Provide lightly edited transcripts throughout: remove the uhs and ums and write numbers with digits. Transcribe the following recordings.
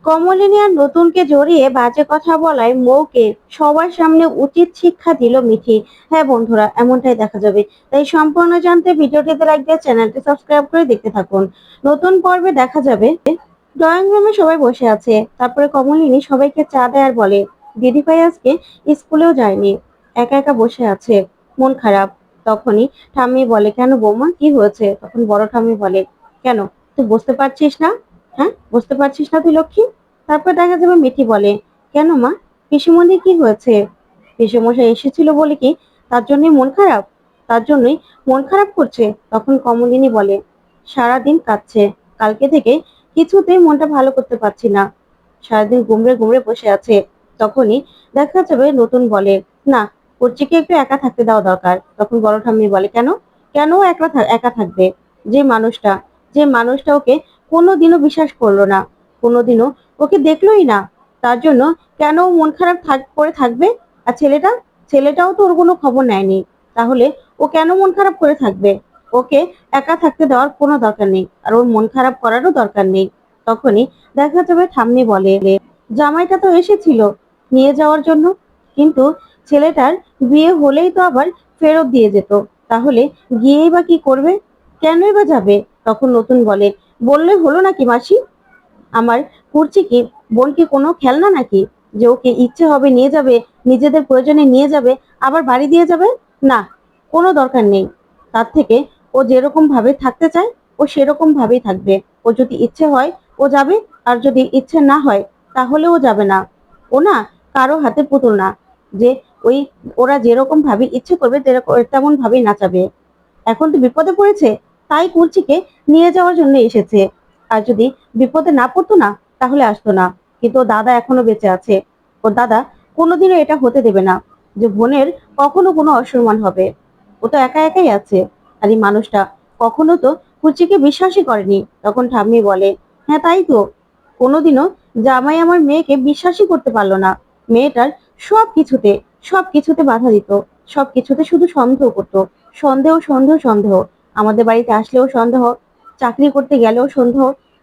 কমলিনী আর নতুনকে জড়িয়ে বাজে কথা বলায় মৌকে সবার সামনে উচিত শিক্ষা দিল মিঠি। হ্যাঁ বন্ধুরা, এমনটাই দেখা যাবে। তাই সম্পূর্ণ জানতে ভিডিওটিতে লাইক দিয়ে চ্যানেলটি সাবস্ক্রাইব করে দেখতে থাকুন। নতুন পর্বে দেখা যাবে ড্রয়িং রুমে সবাই বসে আছে। তারপরে কমলিনী সবাইকে চা দেয় আর বলে, দিদিভাই আজকে স্কুলেও যায়নি, একা একা বসে আছে, মন খারাপ। তখনই ঠাম্মি বলে, কেন বৌমা, কি হয়েছে? তখন বড় ঠাম্মি বলে, কেন তুই বুঝতে পারছিস না? হ্যাঁ, বুঝতে পারছিস না তুই লক্ষ্মী? তারপর দেখা যাবে মিঠি বলে, কেন মা, পিসিমণির কি হয়েছে? পিসেমশাই এসেছিল বলে কি তার জন্যই মন খারাপ? তার জন্যই মন খারাপ করছে? তখন কমলিনী বলে, সারাদিন কাঁদছে, কালকে থেকে কিছুতেই মনটা ভালো করতে পারছি না, সারাদিন গুমড়ে গুমড়ে বসে আছে। তখনই দেখা যাবে নতুন বলে, না, কর্চিকে একটু একা থাকতে দেওয়া দরকার। তখন বড় ঠাম্মি বলে, কেন? কেন একা থাকবে? যে মানুষটা যে মানুষটা ওকে কোনোদিনও বিশ্বাস করলো না, কোনোদিনও ওকে দেখলোই না, তার জন্য কেন ও মন খারাপ করে থাকবে? আর ছেলেটাও তো ওর কোনো খবর নেয়নি, তাহলে ও কেন মন খারাপ করে থাকবে? ওকে একা থাকতে দেওয়ার কোনো দরকার নেই, আর ওর মন খারাপ করারও দরকার নেই। তখনই দেখা যাবে ঠাম্মি বলে, জামাইটা তো এসেছিল নিয়ে যাওয়ার জন্য, কিন্তু ছেলেটার বিয়ে হলেই তো আবার ফেরত দিয়ে যেত, তাহলে গিয়েই বা কি করবে? কেনই বা যাবে? তখন নতুন বলে, বললে হলো নাকি মাসি? আমার কুর্চি কি বোন কি কোনো খেলনা নাকি, যে ওকে ইচ্ছে হবে নিয়ে যাবে, নিজেদের প্রয়োজনে নিয়ে যাবে, আবার বাড়ি দিয়ে যাবে? না, কোনো দরকার নেই। তার থেকে ও যেরকম ভাবে থাকতে চায় ও সেরকম ভাবেই থাকবে। ও যদি ইচ্ছে হয় ও যাবে, আর যদি ইচ্ছে না হয় তাহলে ও যাবে না। ও না কারো হাতে পুতুল না, যে ওই ওরা যেরকম ভাবে ইচ্ছে করবে তেমন ভাবেই নাচাবে। এখন তো বিপদে পড়েছে, তাই কুলচিকে নিয়ে যাওয়ার জন্য এসেছে। আর যদি বিপদে না পড়তো না তাহলে আসতো না। কিন্তু ওর দাদা এখনো বেঁচে আছে, ওর দাদা কোনোদিনও এটা হতে দেবে না যে বোনের কখনো কোনো অসম্মান হবে। ও তো একা একাই আছে। আর এই মানুষটা কখনো তো কুচিকে বিশ্বাসই করেনি। তখন ঠাম্মি বলে, হ্যাঁ তাই তো, কোনোদিনও জামাই আমার মেয়েকে বিশ্বাসই করতে পারলো না। মেয়েটার সব কিছুতে সব কিছুতে বাধা দিত, সব কিছুতে শুধু সন্দেহ করতো। সন্দেহ সন্দেহ সন্দেহ, আমাদের বাড়িতে আসলেও সন্দেহ, চাকরি করতে গেলেও সন্দেহ।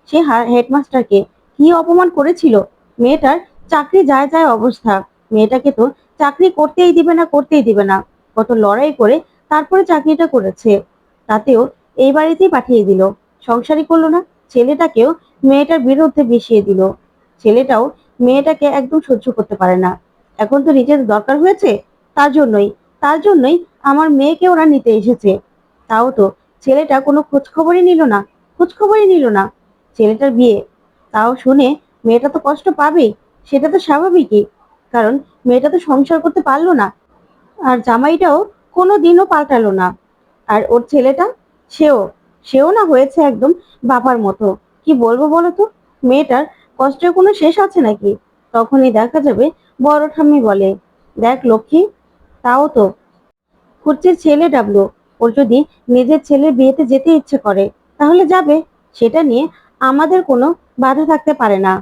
সে হেডমাস্টারকে কি অপমান করেছিল! মেয়েটার চাকরি যায় যায় অবস্থা। মেয়েটাকে তো চাকরি করতেই দিবে না, করতেই দিবে না। কত লড়াই করে তারপরে চাকরিটা করেছে, তাতেও এই বাড়িতেই পাঠিয়ে দিল। সংসারই করলো না, ছেলেটাকেও মেয়েটার বিরুদ্ধে মিশিয়ে দিল। ছেলেটাও মেয়েটাকে একদম সহ্য করতে পারে না। এখন তো নিজের দরকার হয়েছে, তার জন্যই তার জন্যই আমার মেয়েকে ওরা নিতে এসেছে। তাও তো ছেলেটা কোনো খোঁজ খবরই নিল না, খোঁজ খবরই নিল না। ছেলেটার বিয়ে, তাও শুনে মেয়েটা তো কষ্ট পাবেই, সেটা তো স্বাভাবিকই। কারণ মেয়েটা তো সংসার করতে পারলো না, আর জামাইটাও কোনো দিনও পাল্টালো না। আর ওর ছেলেটা, সেও সেও না হয়েছে একদম বাবার মতো। কি বলবো বলো তো, মেয়েটার কষ্টের কোনো শেষ আছে নাকি? তখনই দেখা যাবে বড় ঠাম্মি বলে, দেখ লক্ষ্মী, তাও তো কুর্চির ছেলে ডাবলো, ওর যদি নিজের ছেলের বিয়েতে যেতে ইচ্ছে করে তাহলে যাবে, সেটা নিয়ে আমাদের কোনো বাধা থাকতে পারে না।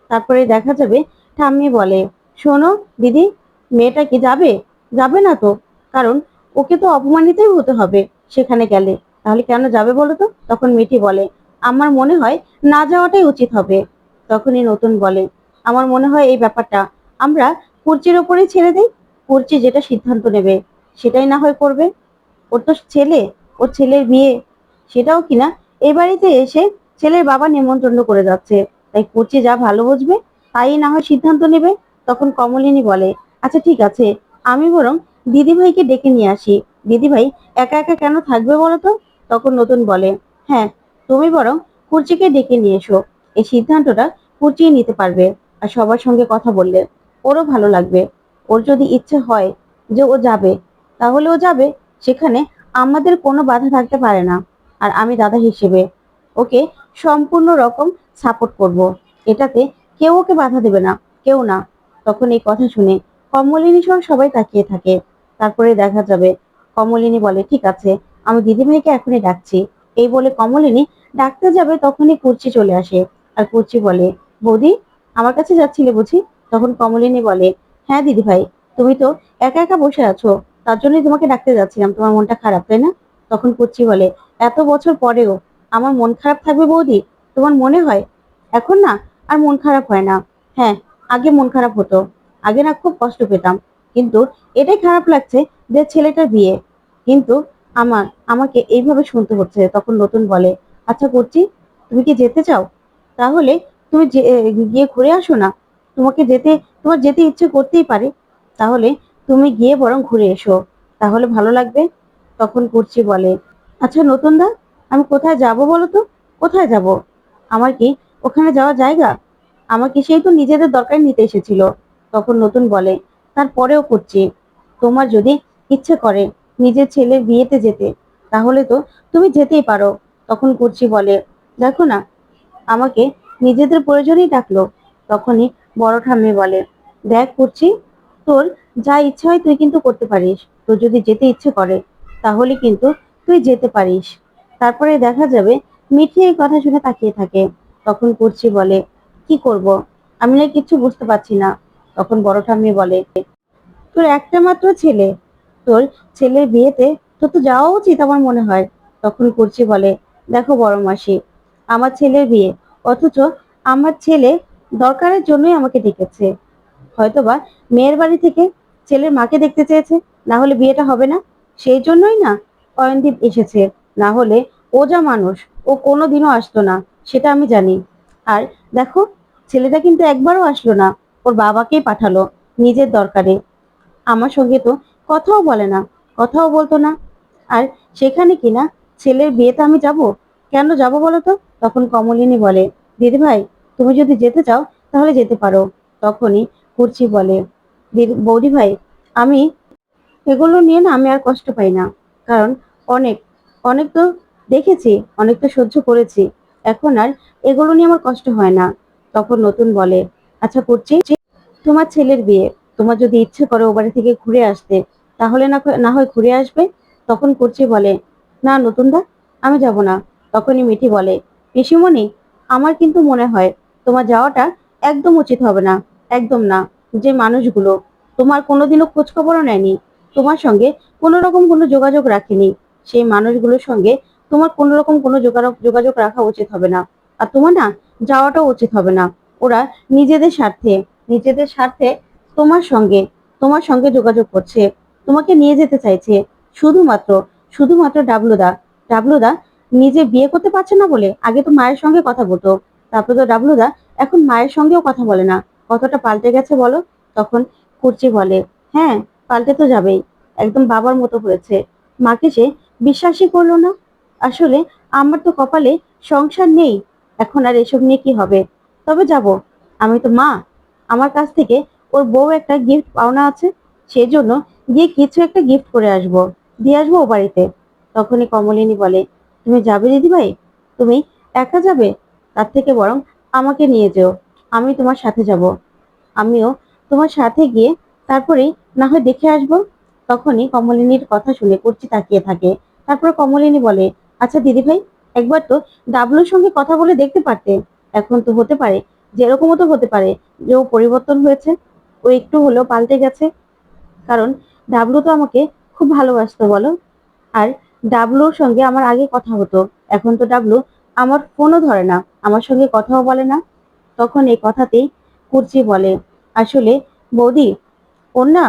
তারপরে দেখা যাবে ঠাম্মি বলে, শোনো দিদি, মেয়েটা কি যাবে? যাবে না তো, কারণ ওকে তো অপমানিতই হতে হবে সেখানে গেলে। তাহলে কেন যাবে বলো তো? তখন মিঠি বলে, আমার মনে হয় না যাওয়াটাই উচিত হবে। তখনই নতুন বলে, আমার মনে হয় এই ব্যাপারটা আমরা কুর্চির ওপরেই ছেড়ে দিই, কুর্চি যেটা সিদ্ধান্ত নেবে সেটাই না হয় করবে। ওর তো ছেলে, ওর ছেলের বিয়ে, সেটাও কিনা এই বাড়িতে এসে ছেলের বাবা নেমন্তন্ন করে যাচ্ছে। তাই কুচি যা ভালো বুঝবে তাই না হয় সিদ্ধান্ত নেবে। তখন কমলিনী বলে, আচ্ছা ঠিক আছে, আমি বরং দিদিভাইকে ডেকে নিয়ে আসি। দিদিভাই একা একা কেন থাকবে বলো তো? তখন নতুন বলে, হ্যাঁ, তুমি বরং কুর্চিকে ডেকে নিয়ে এসো, এই সিদ্ধান্তটা কুর্চিই নিতে পারবে। আর সবার সঙ্গে কথা বললে ওরও ভালো লাগবে। ওর যদি ইচ্ছে হয় যে ও যাবে তাহলে ও যাবে, সেখানে আমাদের কোনো বাধা থাকতে পারে না। আর আমি দাদা হিসেবে ওকে সম্পূর্ণ রকম সাপোর্ট করব, এটাতে কেউ ওকে বাধা দেবে না, কেউ না। তখন এই কথা শুনে কমলিনী সহ সবাই তাকিয়ে থাকে। তারপরে দেখা যাবে কমলিনী বলে, ঠিক আছে, আমি দিদিভাইকে এখনই ডাকছি। এই বলে কমলিনী ডাকতে যাবে, তখনই কুর্চি চলে আসে। আর কুর্চি বলে, বৌদি, আমার কাছে যাচ্ছিলে বুঝি? তখন কমলিনী বলে, হ্যাঁ দিদিভাই, তুমি তো একা একা বসে আছো, তার জন্যই তোমাকে ডাকতে যাচ্ছিলাম, তোমার মনটা খারাপ তাই না? তখন কুচ্চি বলে, এত বছর পরেও আমার মন খারাপ থাকবে বৌদি? তোমার মনে হয়? এখন না আর মন খারাপ হয় না। হ্যাঁ, আগে মন খারাপ হতো, আগে না খুব কষ্ট পেতাম, কিন্তু এটাই খারাপ লাগছে যে ছেলেটার বিয়ে, কিন্তু আমাকে এইভাবে শুনতে হচ্ছে। তখন নতুন বলে, আচ্ছা করছি, তুমি কি যেতে চাও? তাহলে তুমি গিয়ে ঘুরে আসো না। তোমাকে যেতে তোমার যেতে ইচ্ছে করতেই পারে, তাহলে তুমি গিয়ে বরং ঘুরে এসো, তাহলে ভালো লাগবে। তখন কুর্চি বলে, আচ্ছা নতুন দা, আমি কোথায় যাব বলো তো? কোথায় যাব? আমার কি ওখানে যাওয়া জায়গা? আমাকে সেই তো নিজেদের দরকার নিতে এসেছিল। তখন নতুন বলে, তারপরেও করছি, তোমার যদি ইচ্ছে করে নিজের ছেলের বিয়েতে যেতে, তাহলে তো তুমি যেতেই পারো। তখন কুর্চি বলে, দেখো না, আমাকে নিজেদের প্রয়োজনেই ডাকলো। তখনই বড় ঠাম্মি বলে, দেখ করছি, তোর যা ইচ্ছা হয় তুই কিন্তু করতে পারিস। তোর যদি যেতে ইচ্ছে করে তাহলে কিন্তু তুই যেতে পারিস। তারপরে দেখা যাবে মিঠি এই কথা শুনে তাকিয়ে থাকে। তখন করছি বলে, কি করব, আমি না কিচ্ছু বুঝতে পারছি না। তখন বড় ঠাম্মি বলে, তোর একটা মাত্র ছেলে, তোর ছেলের বিয়েতে তোর তো যাওয়া উচিত আমার মনে হয়। তখন করছি বলে, দেখো বড় মাসি, আমার ছেলের বিয়ে, অথচ আমার ছেলে দরকারের জন্যই আমাকে ডেকেছে। হয়তোবা মেয়ের বাড়ি থেকে ছেলের মাকে দেখতে চেয়েছে, না হলে বিয়েটা হবে না। সেই জন্যই না অয়নদীপ এসেছে, না হলে ও যা মানুষ, ও কোনোদিনও আসতো না, সেটা আমি জানি। আর দেখো, ছেলেটা কিন্তু একবারও আসলো না, ওর বাবাকেই পাঠালো নিজের দরকারে। আমার সঙ্গে তো কথাও বলে না, কথাও বলতো না। আর সেখানে কিনা ছেলের বিয়েতে আমি যাব? কেন যাব বলো তো? তখন কমলিনী বলে, দিদি ভাই, তুমি যদি যেতে চাও তাহলে যেতে পারো। তখনই কুর্চি বলে, বৌদি ভাই, আমি এগুলো নিয়ে না আমি আর কষ্ট পাই না। কারণ অনেক অনেক তো দেখেছি, অনেক তো সহ্য করেছি, এখন আর এগুলো নিয়ে আমার কষ্ট হয় না। তখন নতুন বলে, আচ্ছা করছি, তোমার ছেলের বিয়ে, তোমার যদি ইচ্ছে করে ও বাড়ি থেকে ঘুরে আসতে, তাহলে না হয় ঘুরে আসবে। তখন করছি বলে, না নতুন দা, আমি যাব না। তখনই মিঠি বলে, পিসিমণি, আমার কিন্তু মনে হয় তোমার যাওয়াটা একদম উচিত হবে না, একদম না। যে মানুষগুলো তোমার কোনোদিনও খোঁজ খবরও নেয়নি, তোমার সঙ্গে কোনো রকম কোনো যোগাযোগ রাখেনি, সেই মানুষগুলোর সঙ্গে তোমার কোনো রকম কোনো যোগাযোগ রাখা উচিত হবে না। আর তোমার না যাওয়াটাও উচিত হবে না। ওরা নিজেদের স্বার্থে নিজেদের স্বার্থে তোমার সঙ্গে তোমার সঙ্গে যোগাযোগ করছে, তোমাকে নিয়ে যেতে চাইছে। শুধুমাত্র শুধুমাত্র ডাবলুদা নিজে বিয়ে করতে পারছে না বলে আগে তো মায়ের সঙ্গে কথা বলতো, তারপরে তো ডাবলুদা এখন মায়ের সঙ্গেও কথা বলে না। কতটা পাল্টে গেছে বলো? তখন কুর্চি বলে, হ্যাঁ, পাল্টে তো যাবেই, একদম বাবার মতো হয়েছে। মাকে সে বিশ্বাসই করলো না। আসলে আমার তো কপালে সংসার নেই, এখন আর এসব নিয়ে কি হবে? তবে যাব, আমি তো মা, আমার কাছ থেকে ওর বউ একটা গিফট পাওনা আছে, সেই জন্য গিয়ে কিছু একটা গিফট করে আসবো, দিয়ে আসবো ও বাড়িতে। তখনই কমলিনী বলে, তুমি যাবে দিদি ভাই? তুমি একা যাবে? তার থেকে বরং আমাকে নিয়ে যেও, আমি তোমার সাথে যাব। আমিও তোমার সাথে গিয়ে তারপরেই না হয় দেখে আসবো। তখনই কমলিনীর কথা শুনে কুর্চি তাকিয়ে থাকে। তারপর কমলিনী বলে, আচ্ছা দিদি ভাই, একবার তো ডাবলুর সঙ্গে কথা বলে দেখতে পারতে। এখন তো হতে পারে, যেরকমও তো হতে পারে যে ও পরিবর্তন হয়েছে, ও একটু হলেও পাল্টে গেছে। কারণ ডাবলু তো আমাকে খুব ভালোবাসতো বলো। আর ডাবলুর সঙ্গে আমার আগে কথা হতো, এখন তো ডাবলু আমার ফোনও ধরে না, আমার সঙ্গে কথাও বলে না। তখন এই কথাতেই কুর্চি বলে, আসলে বৌদি, ওর না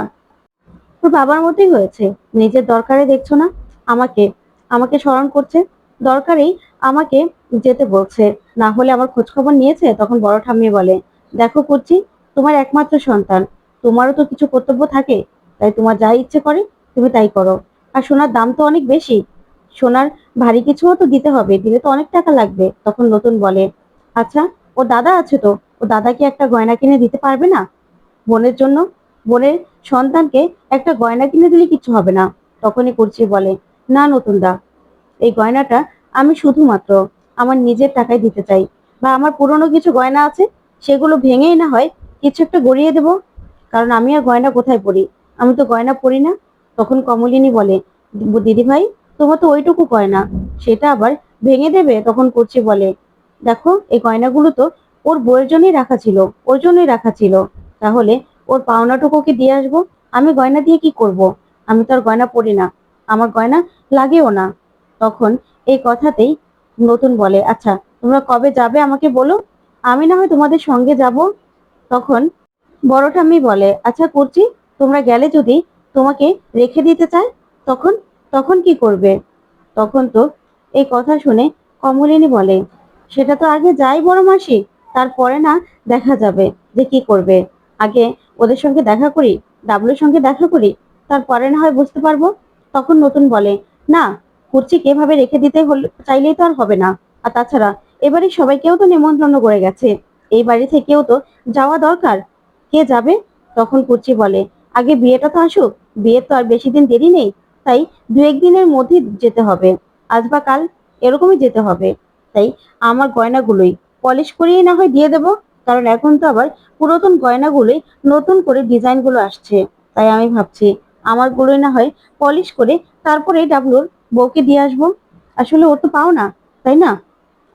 ওর বাবার মতোই হয়েছে। নিজের দরকারে দেখছো না, আমাকে আমাকে স্মরণ করছে, দরকারেই আমাকে যেতে বলছে, না হলে আমার খোঁজ খবর নিয়েছে। তখন বড় ঠাম্মি বলে, দেখো করছি, তোমার একমাত্র সন্তান, তোমারও তো কিছু কর্তব্য থাকে, তাই তোমার যা ইচ্ছে করে তুমি তাই করো। আর সোনার দাম তো অনেক বেশি, সোনার ভারী কিছুও তো দিতে হবে, দিলে তো অনেক টাকা লাগবে। তখন নতুন বলে, আচ্ছা, ও দাদা আছে তো, ও দাদা কি একটা গয়না কিনে দিতে পারবে না বোনের জন্য? বোনের সন্তানকে একটা গয়না কিনে দিলে কিছু হবে না। তখনই কুর্চি বলে, না নতুন দা, এই গয়নাটা আমি শুধুমাত্র আমার নিজের টাকায় দিতে চাই, বা আমার পুরনো কিছু গয়না আছে সেগুলো ভেঙেই না হয় কিছু একটা গড়িয়ে দেব, কারণ আমি আর গয়না কোথায় পরি, আমি তো গয়না পরি না। তখন কমলিনী বলে, দিদি ভাই, তোমার তো ওইটুকু গয়না, সেটা আবার ভেঙে দেবে? তখন কুর্চি বলে, দেখো, এই গয়নাগুলো তো ওর বউয়ের জন্যই রাখা ছিল, ওর জন্যই রাখা ছিল, তাহলে ওর পাওনাটুকু ওকে দিয়ে আসবো। আমি গয়না দিয়ে কি করব? আমি তো আর গয়না পরি না, আমার গয়না লাগেও না। তখন এই কথাতেই নতুন বলে, আচ্ছা তোমরা কবে যাবে আমাকে বলো, আমি না হয় তোমাদের সঙ্গে যাব। তখন বড় ঠাম্মি বলে, আচ্ছা করছি, তোমরা গেলে যদি তোমাকে রেখে দিতে চায়, তখন তখন কি করবে? তখন তো এই কথা শুনে কমলিনী বলে, সেটা তো আগে যাই বড় মাসি, তারপরে না দেখা যাবে যে কি করবে। আগে ওদের সঙ্গে দেখা করি, ডাবলুর সঙ্গে দেখা করি, তারপরে না হয় বুঝতে পারবো। তখন নতুন বলে, না, কুর্চিকে এভাবে রেখে দিতে চাইলেই তো আর হবে না। আর তাছাড়া এবারে সবাইকেও তো নেমন্ত্রণ করে গেছে, এই বাড়ি থেকেও তো যাওয়া দরকার। কে যাবে? তখন কুর্চি বলে, আগে বিয়েটা তো আসুক, বিয়ের তো আর বেশি দিন দেরি নেই, তাই দু একদিনের মধ্যে যেতে হবে, আজ বা কাল এরকমই যেতে হবে। তাই আমার গয়নাগুলোই পলিশ করিয়ে না হয় দিয়ে দেবো, কারণ এখন তো আবার পুরাতন গয়নাগুলোই নতুন করে ডিজাইনগুলো আসছে। তাই আমি ভাবছি আমার গুলোই না হয় পলিশ করে তারপরে ডাবলুর বউকে দিয়ে আসবো। আসলে ওর তো পাওনা, তাই না?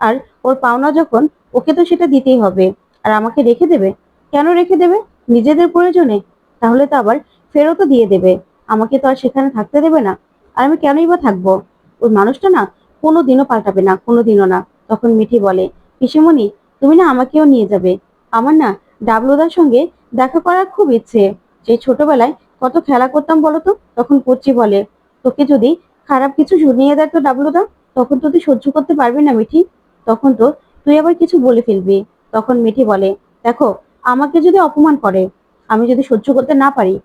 আর ওর পাওনা যখন, ওকে তো সেটা দিতেই হবে। আর আমাকে রেখে দেবে? কেন রেখে দেবে? নিজেদের প্রয়োজনে? তাহলে তো আবার ফেরতও দিয়ে দেবে, আমাকে তো আর সেখানে থাকতে দেবে না। আর আমি কেনই বা থাকবো? ওই মানুষটা না কোনোদিনও পাল্টাবে না, কোনোদিনও না। তখন মিঠি বলে, পিসিমণি, তুমি না আমাকেও নিয়ে যাবে। আমার না ডাবলুদার সঙ্গে দেখা করার খুব ইচ্ছে। সেই ছোটবেলায় কত খেলা করতাম বলো তো। তখন কর্চি বলে, তোকে যদি খারাপ কিছু শুনিয়ে দেয় তো ডাবলুদা, তখন তো তুই সহ্য করতে পারবি না মিঠি, তখন তো তুই আবার কিছু বলে ফেলবি। তখন মিঠি বলে, দেখো, আমাকে যদি অপমান করে, আমি যদি সহ্য করতে না পারি,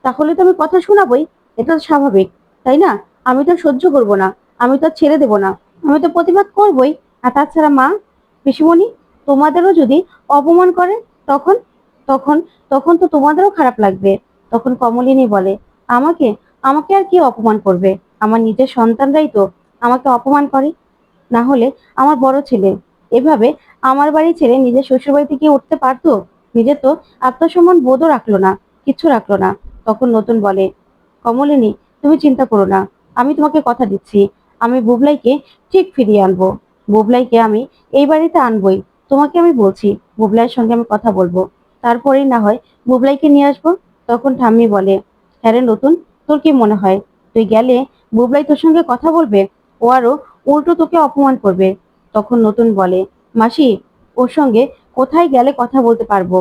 তাহলে তো আমি কথা শোনাবই, এটা তো স্বাভাবিক, তাই না? আমি তো আর সহ্য করবো না, আমি তো আর ছেড়ে দেবো না, আমি তো প্রতিবাদ করবই। আর তাছাড়া মা, পিসিমণি, তোমাদেরও যদি অপমান করে, তখন তখন তখন তো তোমাদেরও খারাপ লাগবে। তখন কমলিনী বলে, আমাকে আমাকে আর কি অপমান করবে? আমার নিজের সন্তানরাই তো আমাকে অপমান করে। না হলে আমার বড় ছেলে এভাবে আমার বাড়ি ছেড়ে নিজের শ্বশুর বাড়িতে গিয়ে উঠতে পারতো? নিজের তো আত্মসম্মান বোধও রাখলো না, কিচ্ছু রাখলো না। তখন নতুন বলে, কমলিনী, তুমি চিন্তা করো না, আমি তোমাকে কথা দিচ্ছি, আমি বুবলাইকে ঠিক ফিরিয়ে আনবো। বুবলাইকে আমি এই বাড়িতে আনবই, তোমাকে আমি বলছি। বুবলাইয়ের সঙ্গে আমি কথা বলবো, তারপরেই না হয় বুবলাইকে নিয়ে আসবো। তখন ঠাম্মি বলে, হ্যাঁ রে নতুন, তোর কি মনে হয় তুই গেলে বুবলাই তোর সঙ্গে কথা বলবে? ও আরো উল্টো তোকে অপমান করবে। তখন নতুন বলে, মাসি, ওর সঙ্গে কোথায় গেলে কথা বলতে পারবো?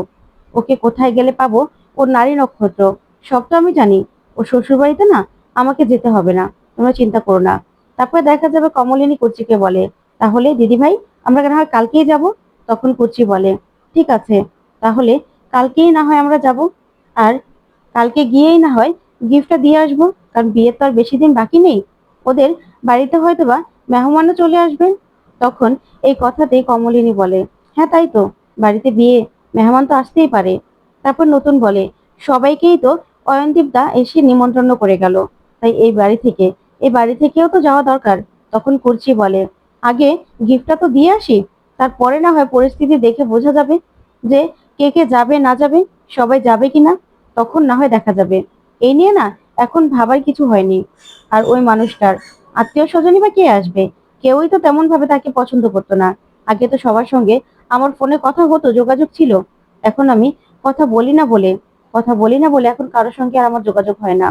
ওকে কোথায় গেলে পাবো? ওর নারী নক্ষত্র সব তো আমি জানি। ও শ্বশুর বাড়িতে না আমাকে যেতে হবে না, তোমরা চিন্তা করো না। তারপরে দেখা যাবে কমলিনী কুচিকে বলে, তাহলে দিদি ভাই, আমরা না হয় কালকেই যাব। তখন কুচি বলে, ঠিক আছে, তাহলে কালকেই না হয় আমরা যাব। আর কালকে গিয়েই না হয় গিফটটা দিয়ে আসবো, কারণ বিয়ের তো আর বেশি দিন বাকি নেই। ওদের বাড়িতে হয়তোবা মেহমানও চলে আসবে। তখন এই কথাতেই কমলিনী বলে, হ্যাঁ তাই তো, বাড়িতে বিয়ে, মেহমান তো আসতেই পারে। তারপর নতুন বলে, সবাইকেই তো অয়নদীপ দা এসে নিমন্ত্রণ করে গেল, তাই এই বাড়ি থেকেও তো যাওয়া দরকার। তখন কুর্চি বলে, আগে গিফটটা তো দিয়ে আসি, তারপরে না হয় পরিস্থিতি দেখে বোঝা যাবে যে কে কে যাবে না যাবে, সবাই যাবে কিনা, তখন না হয় দেখা যাবে। এই নিয়ে না এখন ভাবার কিছু হয়নি। আর ওই মানুষটার আত্মীয় স্বজনই বা কে আসবে? কেউই তো তেমন ভাবে তাকে পছন্দ করতো না। আগে তো সবার সঙ্গে আমার ফোনে কথা হতো, যোগাযোগ ছিল। এখন আমি কথা বলি না বলে কথা বলি না বলে এখন কারোর সঙ্গে আর আমার যোগাযোগ হয় না।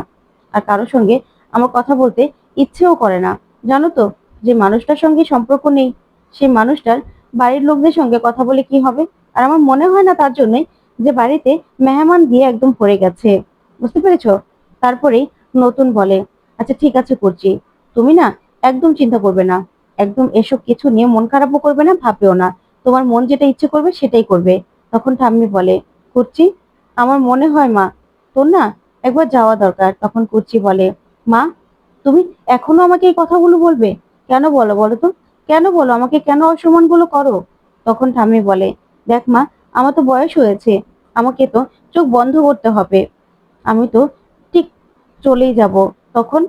আর কারোর সঙ্গে আমার কথা বলতে ইচ্ছেও করে না। জানো তো, যে মানুষটার সঙ্গে সম্পর্ক নেই, সেই মানুষটার বাড়ির লোকদের সঙ্গে কথা বলে কি হবে? আর আমার মনে হয় না তার জন্যই যে বাড়িতে মেহমান দিয়ে একদম ভরে গেছে। বুঝতে পেরেছো? তারপরেই নতুন বলে, আচ্ছা ঠিক আছে করছি, তুমি না একদম চিন্তা করবে না, একদম এসব কিছু নিয়ে মন খারাপও করবে না, ভাববেও না। তোমার মন যেটা ইচ্ছে করবে সেটাই করবে। তখন ঠাম্মি বলে, করছি, আমার মনে হয় মা, তোর না একবার যাওয়া দরকার। তখন কুচি বলে, মা, তুমি এখনো আমাকে এই কথাগুলো বলবে? কেন বলো, বলো তো, কেন বলো আমাকে, কেন অসম্মানগুলো করো? তখন ঠাম্মি বলে, দেখ মা, আমার তো বয়স হয়েছে, আমাকে তো চোখ বন্ধ করতে হবে, আমি তো ঠিক চলেই যাব তখন।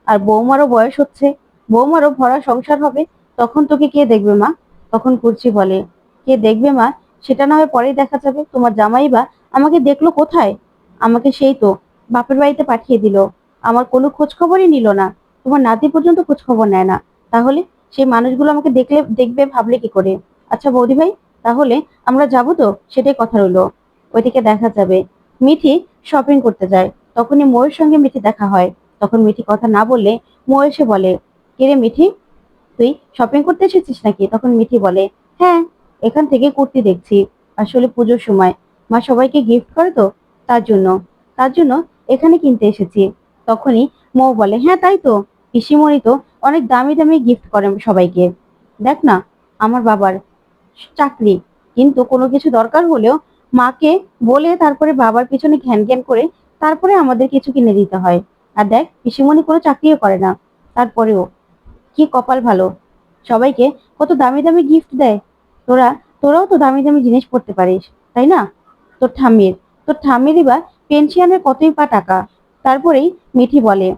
আর বৌমারও বয়স হচ্ছে, বৌমারও ভরা সংসার হবে, তখন তোকে কে দেখবে মা? তখন কুর্চি বলে, কে দেখবে মা, সেটা না হয় পরেই দেখা যাবে। তোমার জামাই বা আমাকে দেখলো কোথায়? আমাকে সেই তো বাপের বাড়িতে পাঠিয়ে দিল, আমার কোনো খোঁজ খবরই নিল না। তোমার নাতি পর্যন্ত খোঁজ খবর নেয় না। তাহলে সেই মানুষগুলো আমাকে দেখবে ভাবলে কি করে? আচ্ছা বৌদি ভাই, তাহলে আমরা যাবো তো, সেটাই কথা রইলো। ওইদিকে দেখা যাবে মিঠি শপিং করতে যায়। তখনই ময়ের সঙ্গে মিঠি দেখা হয়। তখন মিঠি কথা না বললে ময় এসে বলে, কিরে মিঠি, তুই শপিং করতে এসেছিস নাকি? তখন মিঠি বলে, হ্যাঁ। এখান থেকে কুর্তি দেখছি, আসলে পুজোর সময় মা সবাইকে গিফট করে তো, তার জন্য তার জন্য এখানে কিনতে এসেছি। তখনই মৌ বলে, হ্যাঁ তাই তো, পিসিমণি তো অনেক দামি দামি গিফট করেন সবাইকে। দেখ না, আমার বাবার চাকরি, কিন্তু কোনো কিছু দরকার হলেও মাকে বলে তারপরে বাবার পিছনে ঘ্যান ঘ্যান করে তারপরে আমাদের কিছু কিনে দিতে হয়। আর দেখ, পিসিমণি কোনো চাকরিও করে না, তারপরেও কি কপাল ভালো, সবাইকে কত দামি দামি গিফট দেয়। তোরা তোরাও তো দামি দামি জিনিস পড়তে পারিস, তাই না? তোর ঠাম্মির তোর ঠাম্মিরই বা পেনশনের কতই বা টাকা। তারপরেই মিঠি বলে,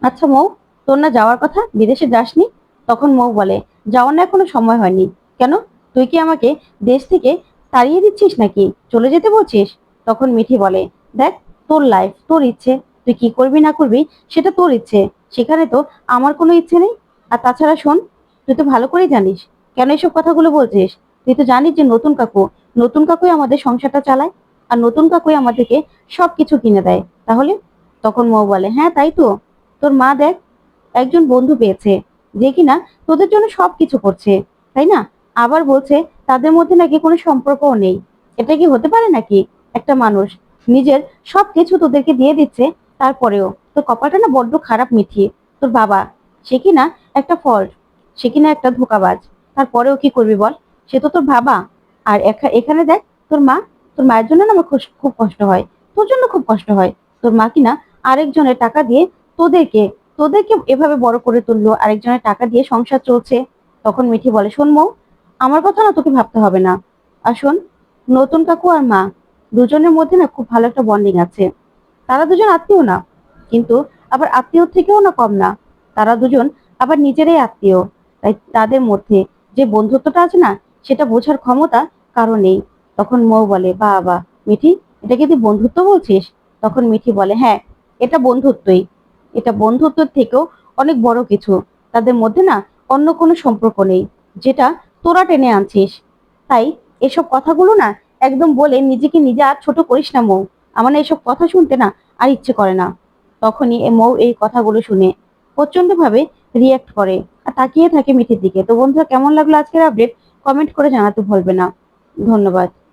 আচ্ছা মৌ, তোর না যাওয়ার কথা, বিদেশে যাসনি? তখন মৌ বলে, যাওয়ার না এখনো সময় হয়নি। কেন, তুই কি আমাকে দেশ থেকে তাড়িয়ে দিচ্ছিস নাকি, চলে যেতে বলছিস? তখন মিঠি বলে, দেখ, তোর লাইফ, তোর ইচ্ছে, তুই কি করবি না করবি সেটা তোর ইচ্ছে, সেখানে তো আমার কোনো ইচ্ছে নেই। আর তাছাড়া শোন, তুই তো ভালো করেই জানিস কেন এসব কথাগুলো বলছিস। তুই তো জানিস যে নতুন কাকুই আমাদের সংসারটা চালায়, আর নতুন কাকুই আমাদেরকে সবকিছু কিনে দেয়। তাহলে তখন মৌ বলে, হ্যাঁ তাই তো, তোর মা দেখ, একজন বন্ধু পেয়েছে যে কিনা তোদের জন্য সবকিছু করছে, তাই না? আবার বলছে তাদের মধ্যে নাকি কোনো সম্পর্কও নেই। এটা কি হতে পারে নাকি? একটা মানুষ নিজের সবকিছু তোদেরকে দিয়ে দিচ্ছে, তারপরেও তোর কপালটা না বড্ড খারাপ মিঠি। তোর বাবা, সে কিনা একটা ফল্ট, সে কিনা একটা ধোঁকাবাজ, তারপরেও কি করবি বল? সে তো তোর বাবা। আর এখানে দেখ, তোর মা, তোর মায়ের জন্য না আমার খুব কষ্ট হয়, তোর জন্য খুব কষ্ট হয়। তোর মা কিনা আরেকজনের টাকা দিয়ে তোদেরকে তোদেরকে এভাবে বড় করে তুললো, আরেকজনের টাকা দিয়ে সংসার চলছে। তখন মিঠি বলে, শোন মৌ, আমার কথা না তোকে ভাবতে হবে না। আর শোন, নতুন কাকু আর মা দুজনের মধ্যে না খুব ভালো একটা বন্ডিং আছে। তারা দুজন আত্মীয় না, কিন্তু আবার আত্মীয় থেকেও না কম না। তারা দুজন আবার নিজেরাই আত্মীয়। তাই তাদের মধ্যে যে বন্ধুত্বটা আছে না, সেটা বোঝার ক্ষমতা কারো নেই। তখন মৌ বলে, বাবা মিঠি, এটা কি তুই বন্ধুত্ব বলছিস? তখন মিঠি বলে, হ্যাঁ, এটা বন্ধুত্বই, এটা বন্ধুত্বের থেকেও অনেক বড় কিছু। তাদের মধ্যে না অন্য কোনো সম্পর্ক নেই, যেটা তোরা টেনে আনছিস। তাই এসব কথাগুলো না একদম বলে নিজেকে নিজে আর ছোট করিস না মৌ। আমার না এসব কথা শুনতে না আর ইচ্ছে করে না। তখনই মৌ এই কথাগুলো শুনে প্রচন্ড ভাবে রিয়াক্ট করে আর তাকিয়ে থাকে মিঠির দিকে। তো বন্ধুরা, কেমন লাগলো আজকের আপডেট, কমেন্ট করে জানাতে ভুলবে না। ধন্যবাদ।